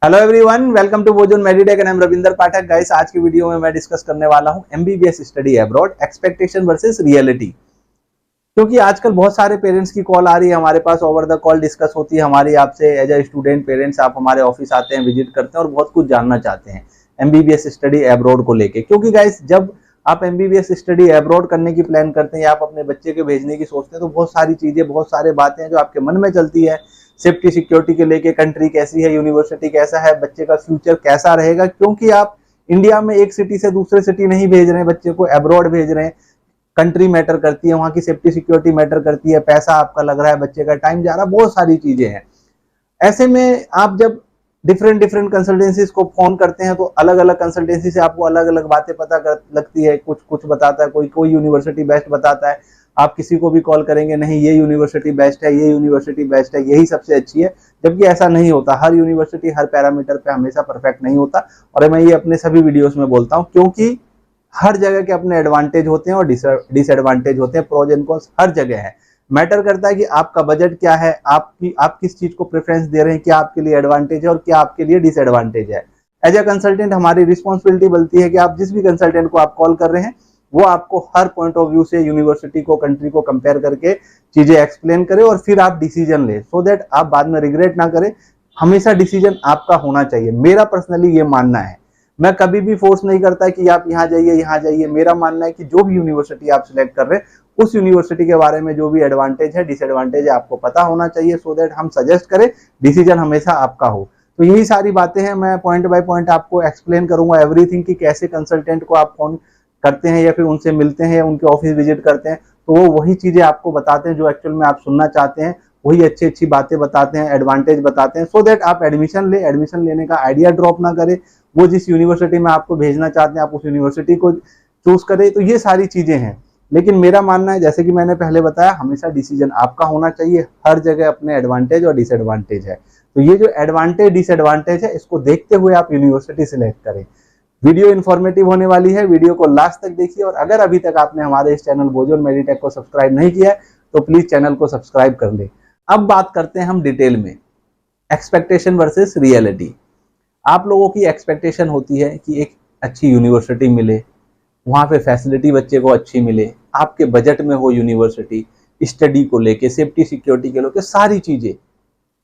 Hello everyone, welcome to Bojan Meditech and I am Ravinder Pathak. Guys, आज की video में मैं डिस्कस करने वाला हूं MBBS study abroad, expectation versus reality. क्योंकि आजकल बहुत सारे पेरेंट्स की कॉल आ रही है हमारे पास, ओवर द कॉल डिस्कस होती है हमारी आपसे। एज ए स्टूडेंट पेरेंट्स आप हमारे ऑफिस आते हैं, विजिट करते हैं और बहुत कुछ जानना चाहते हैं एमबीबीएस स्टडी अब्रॉड को लेके। क्योंकि गाइस, जब आप एमबीबीएस स्टडी अब्रॉड करने की प्लान करते हैं या आप अपने बच्चे के भेजने की सोचते हैं, तो बहुत सारी चीजें, बहुत सारे बातें हैं जो आपके मन में चलती है। सेफ्टी सिक्योरिटी के लेके, कंट्री कैसी है, यूनिवर्सिटी कैसा है, बच्चे का फ्यूचर कैसा रहेगा। क्योंकि आप इंडिया में एक सिटी से दूसरे सिटी नहीं भेज रहे हैं बच्चे को, अब्रॉड भेज रहे हैं। कंट्री मैटर करती है, वहां की सेफ्टी सिक्योरिटी मैटर करती है, पैसा आपका लग रहा है, बच्चे का टाइम जा रहा है, बहुत सारी चीजें हैं। ऐसे में आप जब डिफरेंट डिफरेंट कंसल्टेंसीज को फोन करते हैं तो अलग अलग कंसल्टेंसी से आपको अलग अलग बातें पता लगती है। कुछ कुछ बताता है, कोई यूनिवर्सिटी बेस्ट बताता है। आप किसी को भी कॉल करेंगे, नहीं ये यूनिवर्सिटी बेस्ट है, ये यूनिवर्सिटी बेस्ट है, यही सबसे अच्छी है। जबकि ऐसा नहीं होता। हर यूनिवर्सिटी हर पैरामीटर पे हमेशा परफेक्ट नहीं होता। और मैं ये अपने सभी वीडियोस में बोलता हूँ, क्योंकि हर जगह के अपने एडवांटेज होते हैं और डिसएडवांटेज होते हैं। प्रोज एंड कॉन्स हर जगह है। मैटर करता है कि आपका बजट क्या है, आप किस चीज को प्रेफरेंस दे रहे हैं, क्या आपके लिए एडवांटेज है और क्या आपके लिए डिसएडवांटेज है। एज ए कंसल्टेंट हमारी रिस्पॉन्सिबिलिटी बनती है कि आप जिस भी कंसल्टेंट को आप कॉल कर रहे हैं, वो आपको हर पॉइंट ऑफ व्यू से यूनिवर्सिटी को, कंट्री को कंपेयर करके चीजें एक्सप्लेन करे और फिर आप डिसीजन ले, सो दैट आप बाद में रिग्रेट ना करें। हमेशा डिसीजन आपका होना चाहिए, मेरा पर्सनली ये मानना है। मैं कभी भी फोर्स नहीं करता कि आप यहाँ जाइए यहाँ जाइए। मेरा मानना है कि जो भी यूनिवर्सिटी आप सिलेक्ट कर रहे हैं, उस यूनिवर्सिटी के बारे में जो भी एडवांटेज है, डिसएडवांटेज है, आपको पता होना चाहिए, सो दैट हम सजेस्ट करें, डिसीजन हमेशा आपका हो। तो यही सारी बातें हैं, मैं पॉइंट बाय पॉइंट आपको एक्सप्लेन करूंगा एवरीथिंग कि कैसे कंसल्टेंट को आप फोन करते हैं या फिर उनसे मिलते हैं या उनके ऑफिस विजिट करते हैं, तो वो वही चीजें आपको बताते हैं जो एक्चुअल में आप सुनना चाहते हैं। वही अच्छी अच्छी बातें बताते हैं, एडवांटेज बताते हैं, सो दैट आप एडमिशन ले, एडमिशन लेने का आइडिया ड्रॉप ना करें। वो जिस यूनिवर्सिटी में आपको भेजना चाहते हैं, आप उस यूनिवर्सिटी को चूज करें। तो ये सारी चीजें हैं। लेकिन मेरा मानना है, जैसे कि मैंने पहले बताया, हमेशा डिसीजन आपका होना चाहिए। हर जगह अपने एडवांटेज और डिसएडवांटेज है। तो ये जो एडवांटेज डिसएडवांटेज है, इसको देखते हुए आप यूनिवर्सिटी सिलेक्ट करें। वीडियो इन्फॉर्मेटिव होने वाली है, वीडियो को लास्ट तक देखिए। और अगर अभी तक आपने हमारे इस चैनल बोजन मेडिटेक को सब्सक्राइब नहीं किया है, तो प्लीज चैनल को सब्सक्राइब कर ले। अब बात करते हैं हम डिटेल में एक्सपेक्टेशन वर्सेस रियलिटी। आप लोगों की एक्सपेक्टेशन होती है कि एक अच्छी यूनिवर्सिटी मिले, वहां पे फैसिलिटी बच्चे को अच्छी मिले, आपके बजट में हो यूनिवर्सिटी, स्टडी को लेके, सेफ्टी सिक्योरिटी के लेके, सारी चीजें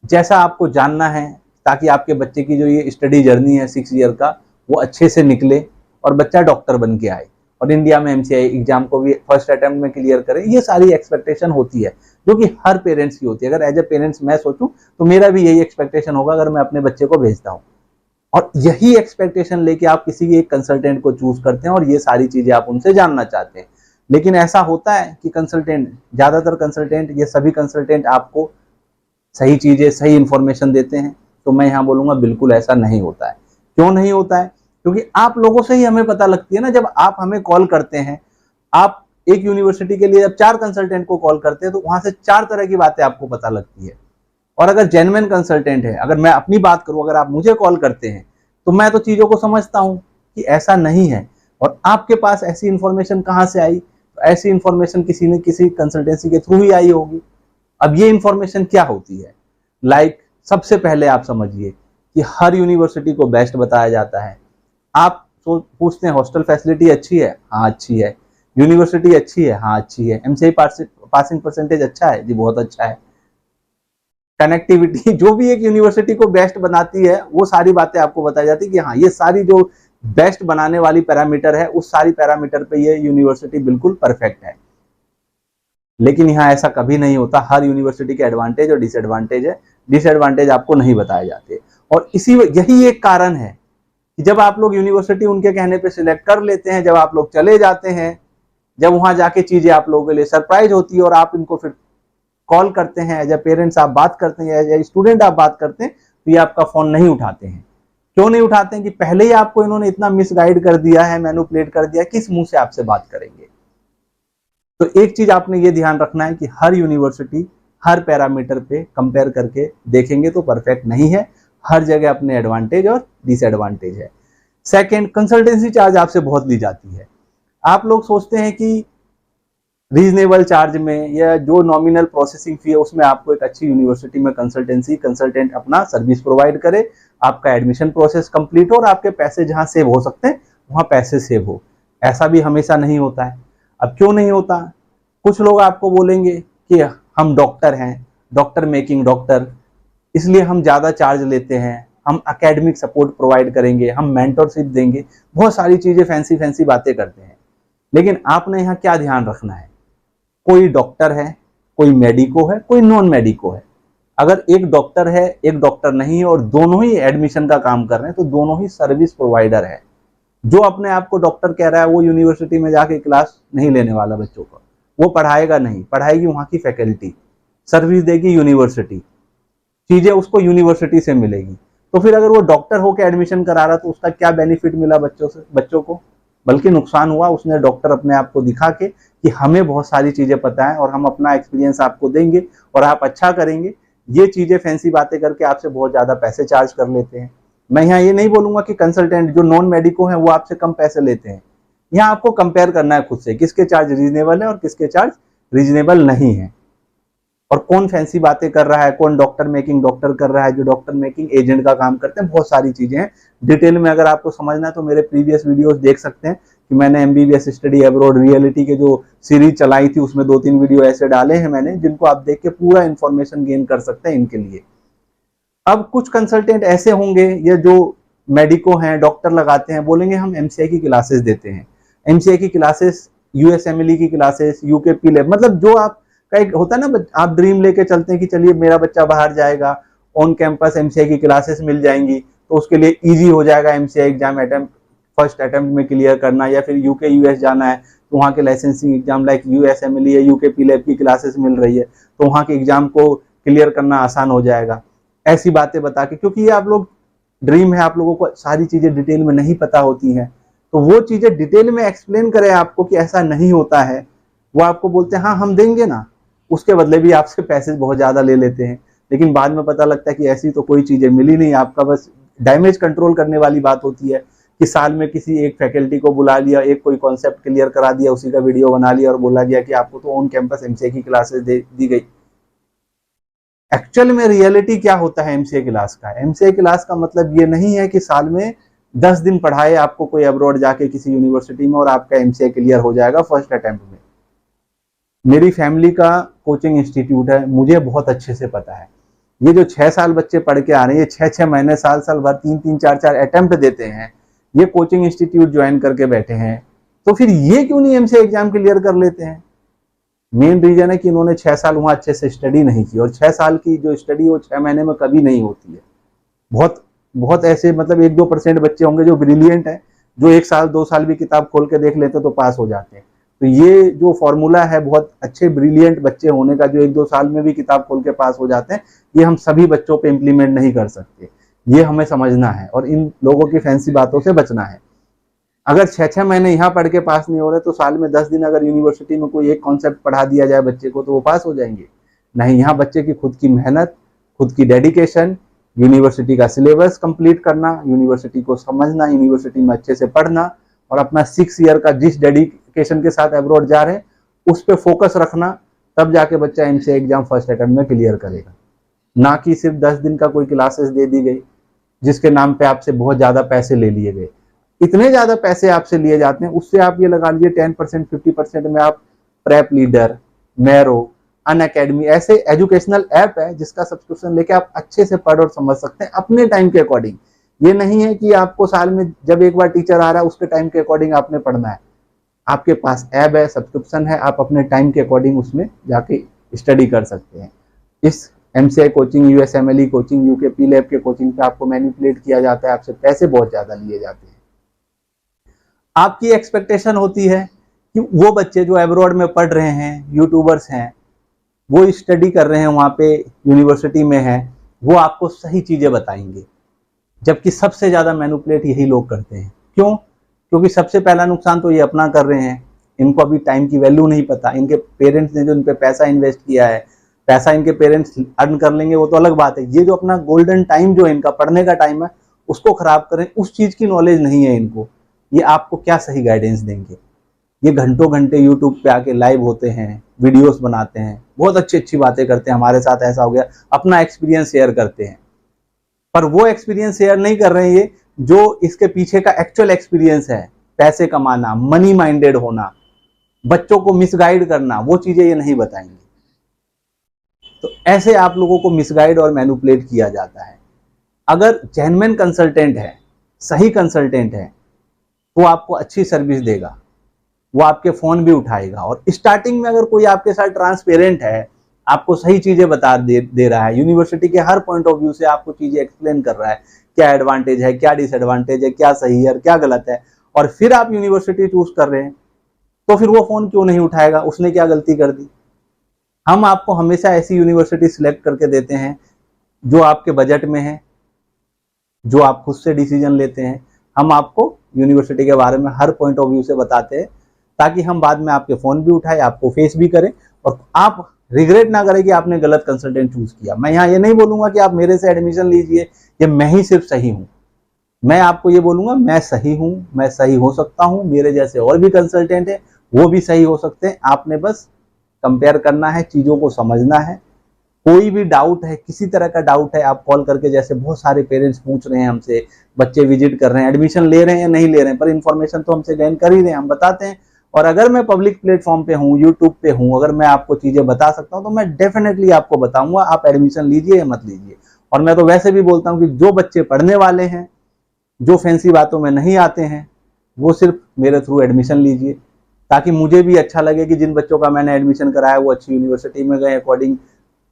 जैसा आपको जानना है, ताकि आपके बच्चे की जो ये स्टडी जर्नी है 6 ईयर का, वो अच्छे से निकले और बच्चा डॉक्टर बन के आए और इंडिया में एमसीआई एग्जाम को भी फर्स्ट अटेम्प्ट में क्लियर करे। ये सारी एक्सपेक्टेशन होती है, जो कि हर पेरेंट्स की होती है। अगर एज ए पेरेंट्स मैं सोचूं, तो मेरा भी यही एक्सपेक्टेशन होगा अगर मैं अपने बच्चे को भेजता हूँ। और यही एक्सपेक्टेशन लेके आप किसी एक कंसल्टेंट को चूज करते हैं और ये सारी चीजें आप उनसे जानना चाहते हैं। लेकिन ऐसा होता है कि कंसल्टेंट, ज्यादातर कंसल्टेंट, ये सभी कंसल्टेंट आपको सही चीजें, सही इंफॉर्मेशन देते हैं? तो मैं यहाँ बोलूंगा बिल्कुल ऐसा नहीं होता है। क्यों नहीं होता है? क्योंकि आप लोगों से ही हमें पता लगती है ना। जब आप हमें कॉल करते हैं, आप एक यूनिवर्सिटी के लिए जब 4 कंसल्टेंट को कॉल करते हैं, तो वहां से 4 तरह की बातें आपको पता लगती है। और अगर जेन्युइन कंसल्टेंट है, अगर मैं अपनी बात करूं, अगर आप मुझे कॉल करते हैं, तो मैं तो चीजों को समझता हूं कि ऐसा नहीं है। और आपके पास ऐसी इंफॉर्मेशन कहां से आई? तो ऐसी इंफॉर्मेशन किसी ने किसी कंसल्टेंसी के थ्रू ही आई होगी। अब ये इंफॉर्मेशन क्या होती है? सबसे पहले आप समझिए कि हर यूनिवर्सिटी को बेस्ट बताया जाता है। आप पूछते हैं हॉस्टल फैसिलिटी अच्छी है? हाँ अच्छी है। यूनिवर्सिटी अच्छी है? हाँ अच्छी है। एमसीआई पासिंग परसेंटेज अच्छा है? जी बहुत अच्छा है। कनेक्टिविटी, जो भी एक यूनिवर्सिटी को बेस्ट बनाती है, वो सारी बातें आपको बताई जाती है कि हाँ, ये सारी जो बेस्ट बनाने वाली पैरामीटर है, उस सारी पैरामीटर पे ये यूनिवर्सिटी बिल्कुल परफेक्ट है। लेकिन यहाँ ऐसा कभी नहीं होता। हर यूनिवर्सिटी के एडवांटेज और डिसएडवांटेज है। डिसएडवांटेज आपको नहीं बताए जाते। और यही एक कारण है कि जब आप लोग यूनिवर्सिटी उनके कहने पे सिलेक्ट कर लेते हैं, जब आप लोग चले जाते हैं, जब वहां जाके चीजें आप लोगों के लिए सरप्राइज होती है और आप इनको फिर कॉल करते हैं, एज ए पेरेंट्स आप बात करते हैं, एज ए स्टूडेंट आप बात करते हैं, तो ये आपका फोन नहीं उठाते हैं। क्यों नहीं उठाते हैं? कि पहले ही आपको इन्होंने इतना मिसगाइड कर दिया है, मैनिपुलेट कर दिया, किस मुंह से आपसे बात करेंगे। तो एक चीज आपने ये ध्यान रखना है कि हर यूनिवर्सिटी हर पैरामीटर पे कंपेयर करके देखेंगे तो परफेक्ट नहीं है। हर जगह अपने एडवांटेज और डिसएडवांटेज है। सेकंड, कंसल्टेंसी चार्ज आपसे बहुत ली जाती है। आप लोग सोचते हैं कि रीजनेबल चार्ज में या जो नॉमिनल प्रोसेसिंग फी है उसमें आपको एक अच्छी यूनिवर्सिटी में कंसल्टेंट अपना सर्विस प्रोवाइड करे, आपका एडमिशन प्रोसेस कंप्लीट हो और आपके पैसे जहां सेव हो सकते हैं वहां पैसे सेव हो। ऐसा भी हमेशा नहीं होता है। अब क्यों नहीं होता? कुछ लोग आपको बोलेंगे कि हम डॉक्टर हैं, डॉक्टर मेकिंग डॉक्टर, इसलिए हम ज़्यादा चार्ज लेते हैं, हम एकेडमिक सपोर्ट प्रोवाइड करेंगे, हम मेंटरशिप देंगे, बहुत सारी चीज़ें फैंसी फैंसी बातें करते हैं। लेकिन आपने यहाँ क्या ध्यान रखना है, कोई डॉक्टर है, कोई मेडिको है, कोई नॉन मेडिको है। अगर एक डॉक्टर है, एक डॉक्टर नहीं है और दोनों ही एडमिशन का काम कर रहे हैं तो दोनों ही सर्विस प्रोवाइडर है। जो अपने आप को डॉक्टर कह रहा है वो यूनिवर्सिटी में जाके क्लास नहीं लेने वाला बच्चों को, वो पढ़ाएगा नहीं, पढ़ाएगी वहाँ की फैकल्टी, सर्विस देगी यूनिवर्सिटी, चीजें उसको यूनिवर्सिटी से मिलेगी। तो फिर अगर वो डॉक्टर होकर एडमिशन करा रहा तो उसका क्या बेनिफिट मिला बच्चों को? बल्कि नुकसान हुआ। उसने डॉक्टर अपने आप को दिखा के कि हमें बहुत सारी चीजें पता है और हम अपना एक्सपीरियंस आपको देंगे और आप अच्छा करेंगे, ये चीजें फैंसी बातें करके आपसे बहुत ज्यादा पैसे चार्ज कर लेते हैं। मैं यहाँ ये नहीं बोलूंगा कि कंसल्टेंट जो नॉन मेडिको है वो आपसे कम पैसे लेते हैं। यहाँ आपको कंपेयर करना है खुद से, किसके चार्ज रीजनेबल है और किसके चार्ज रीजनेबल नहीं है, और कौन फैंसी बातें कर रहा है, कौन डॉक्टर मेकिंग डॉक्टर कर रहा है, जो डॉक्टर मेकिंग एजेंट का काम करते हैं। बहुत सारी चीजें हैं, डिटेल में अगर आपको समझना है तो मेरे प्रीवियस वीडियोस देख सकते हैं कि मैंने एमबीबीएस स्टडी अब्रॉड रियलिटी के जो सीरीज चलाई थी उसमें 2-3 वीडियो ऐसे डाले हैं मैंने, जिनको आप देख के पूरा इंफॉर्मेशन गेन कर सकते हैं इनके लिए। अब कुछ कंसल्टेंट ऐसे होंगे या जो मेडिको हैं, डॉक्टर लगाते हैं, बोलेंगे हम एमसीआई की क्लासेस देते हैं, एमसीआई की क्लासेस, यूएसएमएलई की क्लासेस, यूके पी लैब, मतलब जो आप का एक होता है ना, आप ड्रीम लेके चलते हैं कि चलिए मेरा बच्चा बाहर जाएगा, ऑन कैंपस एमसीआई की क्लासेस मिल जाएंगी तो उसके लिए इजी हो जाएगा MCI exam attempt first attempt में क्लियर करना, या फिर यूके यूएस जाना है तो वहाँ के लाइसेंसिंग एग्जाम लाइक यूएसएमएलई या यूके पी लैब की क्लासेस मिल रही है तो वहाँ के एग्जाम को क्लियर करना आसान हो जाएगा। ऐसी बातें बता के, क्योंकि ये आप लोग ड्रीम है, आप लोगों को सारी चीजें डिटेल में नहीं पता होती हैं, तो वो चीजें डिटेल में एक्सप्लेन करें आपको कि ऐसा नहीं होता है, वो आपको बोलते हैं हाँ हम देंगे ना, उसके बदले भी आपसे पैसे बहुत ज्यादा ले लेते हैं। लेकिन बाद में पता लगता है कि ऐसी तो कोई चीजें मिली नहीं, आपका बस डैमेज कंट्रोल करने वाली बात होती है कि साल में किसी एक फैकल्टी को बुला लिया, एक कोई कॉन्सेप्ट क्लियर करा दिया, उसी का वीडियो बना लिया और बोला गया कि आपको तो ऑन कैंपस एमसीए की क्लासेस दी गई। एक्चुअल में रियलिटी क्या होता है एमसीए क्लास का? एमसीए क्लास का मतलब ये नहीं है कि साल में 10 दिन पढ़ाए आपको कोई अब्रॉड जाके किसी यूनिवर्सिटी में और आपका एमसीए क्लियर हो जाएगा फर्स्ट अटेम्प्ट में। मेरी फैमिली का कोचिंग इंस्टीट्यूट है, मुझे बहुत अच्छे से पता है ये जो 6 साल बच्चे पढ़ के आ रहे हैं, ये 6-6 महीने, साल भर 3-3, 4-4 अटेम्प्ट देते हैं, ये कोचिंग इंस्टीट्यूट ज्वाइन करके बैठे हैं, तो फिर ये क्यों नहीं एमसीए एग्जाम क्लियर कर लेते हैं? मेन रीजन है कि इन्होंने 6 साल वहां अच्छे से स्टडी नहीं की, और 6 साल की जो स्टडी वो 6 महीने में कभी नहीं होती है। बहुत बहुत ऐसे मतलब 1-2% बच्चे होंगे जो ब्रिलियंट है, जो 1 साल 2 साल भी किताब खोल के देख लेते तो पास हो जाते हैं। तो ये जो फॉर्मूला है बहुत अच्छे ब्रिलियंट बच्चे होने का, जो 1-2 साल में भी किताब खोल के पास हो जाते हैं, ये हम सभी बच्चों पे इम्प्लीमेंट नहीं कर सकते। ये हमें समझना है और इन लोगों की फैंसी बातों से बचना है। अगर 6-6 महीने यहाँ पढ़ के पास नहीं हो रहे तो साल में 10 दिन अगर यूनिवर्सिटी में कोई एक कॉन्सेप्ट पढ़ा दिया जाए बच्चे को तो वो पास हो जाएंगे? नहीं, यहाँ बच्चे की खुद की मेहनत, खुद की डेडिकेशन, यूनिवर्सिटी का सिलेबस कंप्लीट करना, यूनिवर्सिटी को समझना, यूनिवर्सिटी में अच्छे से पढ़ना और अपना 6 ईयर का जिस डेडिकेशन के साथ अब्रॉड जा रहे हैं उस पर फोकस रखना, तब जाके बच्चा एमसीए एग्जाम फर्स्ट अटेम्प्ट में क्लियर करेगा। ना कि सिर्फ 10 दिन का कोई क्लासेस दे दी गई जिसके नाम पे आपसे बहुत ज्यादा पैसे ले लिए गए। इतने ज्यादा पैसे आपसे लिए जाते हैं, उससे आप ये लगा लीजिए 10% 50% में आप प्रेप लीडर, मैरो, अनअकैडमी ऐसे एजुकेशनल ऐप है जिसका सब्सक्रिप्शन लेके आप अच्छे से पढ़ और समझ सकते हैं अपने टाइम के अकॉर्डिंग। ये नहीं है कि आपको साल में जब एक बार टीचर आ रहा है उसके टाइम के अकॉर्डिंग आपने पढ़ना है। आपके पास ऐप है, सब्सक्रिप्शन है, आप अपने टाइम के अकॉर्डिंग उसमें जाके स्टडी कर सकते हैं। इस MCI coaching, USMLE coaching, UK P lab के कोचिंग पे आपको मैनिपुलेट किया जाता है, आपसे पैसे बहुत ज्यादा लिए जाते हैं। आपकी एक्सपेक्टेशन होती है कि वो बच्चे जो अब्रॉड में पढ़ रहे हैं, यूट्यूबर्स हैं, वो स्टडी कर रहे हैं वहाँ पे यूनिवर्सिटी में है, वो आपको सही चीजें बताएंगे, जबकि सबसे ज्यादा मैनिपुलेट यही लोग करते हैं। क्यों? क्योंकि सबसे पहला नुकसान तो ये अपना कर रहे हैं, इनको अभी टाइम की वैल्यू नहीं पता। इनके पेरेंट्स ने जो इन पे पैसा इन्वेस्ट किया है, पैसा इनके पेरेंट्स अर्न कर लेंगे वो तो अलग बात है, ये जो अपना गोल्डन टाइम जो इनका पढ़ने का टाइम है उसको खराब करें, उस चीज की नॉलेज नहीं है इनको, ये आपको क्या सही गाइडेंस देंगे? ये घंटों घंटे यूट्यूब पे आके लाइव होते हैं, वीडियोस बनाते हैं, बहुत अच्छी अच्छी बातें करते हैं, हमारे साथ ऐसा हो गया, अपना एक्सपीरियंस शेयर करते हैं। पर वो एक्सपीरियंस शेयर नहीं कर रहे हैं ये जो इसके पीछे का एक्चुअल एक्सपीरियंस है, पैसे कमाना, मनी माइंडेड होना, बच्चों को मिसगाइड करना, वो चीजें ये नहीं बताएंगे। तो ऐसे आप लोगों को मिसगाइड और मैनिपुलेट किया जाता है। अगर जेन्युइन कंसल्टेंट है, सही कंसल्टेंट है, वो आपको अच्छी सर्विस देगा, वो आपके फोन भी उठाएगा। और स्टार्टिंग में अगर कोई आपके साथ ट्रांसपेरेंट है, आपको सही चीजें बता दे रहा है, यूनिवर्सिटी के हर पॉइंट ऑफ व्यू से आपको चीजें एक्सप्लेन कर रहा है, क्या एडवांटेज है, क्या डिसएडवांटेज है, क्या सही है और क्या गलत है, और फिर आप यूनिवर्सिटी चूज कर रहे हैं, तो फिर वो फोन क्यों नहीं उठाएगा? उसने क्या गलती कर दी? हम आपको हमेशा ऐसी यूनिवर्सिटी सिलेक्ट करके देते हैं जो आपके बजट में है, जो आप खुद से डिसीजन लेते हैं। हम आपको यूनिवर्सिटी के बारे में हर पॉइंट ऑफ व्यू से बताते हैं, ताकि हम बाद में आपके फोन भी उठाए, आपको फेस भी करें और आप रिग्रेट ना करें कि आपने गलत कंसल्टेंट चूज किया। मैं यहाँ ये नहीं बोलूंगा कि आप मेरे से एडमिशन लीजिए, ये मैं ही सिर्फ सही हूँ। मैं आपको ये बोलूंगा मैं सही हूँ, मैं सही हो सकता हूँ, मेरे जैसे और भी कंसल्टेंट है, वो भी सही हो सकते हैं। आपने बस कंपेयर करना है, चीजों को समझना है। कोई भी डाउट है, किसी तरह का डाउट है, आप कॉल करके, जैसे बहुत सारे पेरेंट्स पूछ रहे हैं हमसे, बच्चे विजिट कर रहे हैं, एडमिशन ले रहे हैं या नहीं ले रहे हैं, पर इन्फॉर्मेशन तो हमसे गेन कर ही रहे हैं, हम बताते हैं। और अगर मैं पब्लिक प्लेटफॉर्म पे हूँ, यूट्यूब पे हूँ, अगर मैं आपको चीजें बता सकता हूँ तो मैं डेफिनेटली आपको बताऊंगा, आप एडमिशन लीजिए या मत लीजिए। और मैं तो वैसे भी बोलता हूँ कि जो बच्चे पढ़ने वाले हैं, जो फैंसी बातों में नहीं आते हैं, वो सिर्फ मेरे थ्रू एडमिशन लीजिए, ताकि मुझे भी अच्छा लगे कि जिन बच्चों का मैंने एडमिशन कराया वो अच्छी यूनिवर्सिटी में गए अकॉर्डिंग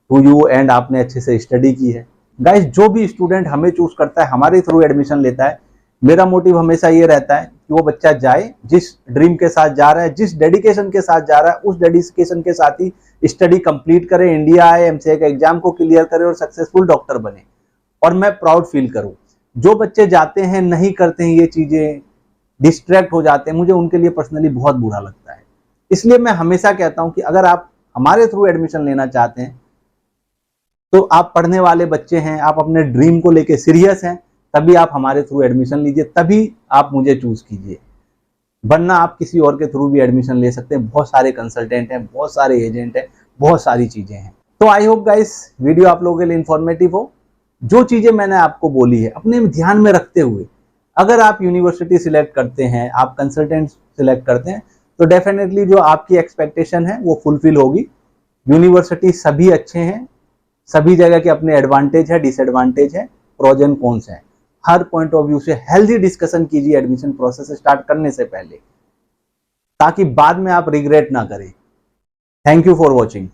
टू यू, एंड आपने अच्छे से स्टडी की है। गाइस, जो भी स्टूडेंट हमें चूज करता है, हमारे थ्रू एडमिशन लेता है, मेरा मोटिव हमेशा ये रहता है कि वो बच्चा जाए, जिस ड्रीम के साथ जा रहा है, जिस डेडिकेशन के साथ जा रहा है, उस डेडिकेशन के साथ ही स्टडी कंप्लीट करे, इंडिया आए, एमसीए के एग्जाम को क्लियर करे और सक्सेसफुल डॉक्टर बने, और मैं प्राउड फील करूं। जो बच्चे जाते हैं, नहीं करते हैं ये चीजें, डिस्ट्रैक्ट हो जाते हैं, मुझे उनके लिए पर्सनली बहुत बुरा लगता है। इसलिए मैं हमेशा कहता हूं कि अगर आप हमारे थ्रू एडमिशन लेना चाहते हैं, तो आप पढ़ने वाले बच्चे हैं, आप अपने ड्रीम को लेके सीरियस हैं, तभी आप हमारे थ्रू एडमिशन लीजिए, तभी आप मुझे चूज कीजिए। वरना आप किसी और के थ्रू भी एडमिशन ले सकते हैं। बहुत सारे कंसल्टेंट हैं, बहुत सारे एजेंट हैं, बहुत सारी चीजें हैं। तो आई होप गाइस वीडियो आप लोगों के लिए इंफॉर्मेटिव हो। जो चीजें मैंने आपको बोली है, अपने ध्यान में रखते हुए अगर आप यूनिवर्सिटी सिलेक्ट करते हैं, आप कंसल्टेंट सिलेक्ट करते हैं, तो डेफिनेटली जो आपकी एक्सपेक्टेशन है वो फुलफिल होगी। यूनिवर्सिटी सभी अच्छे हैं, सभी जगह के अपने एडवांटेज है, डिसएडवांटेज है, प्रोज एंड कॉन्स है। हर पॉइंट ऑफ व्यू से हेल्दी डिस्कशन कीजिए एडमिशन प्रोसेस स्टार्ट करने से पहले, ताकि बाद में आप रिग्रेट ना करें। Thank you for watching.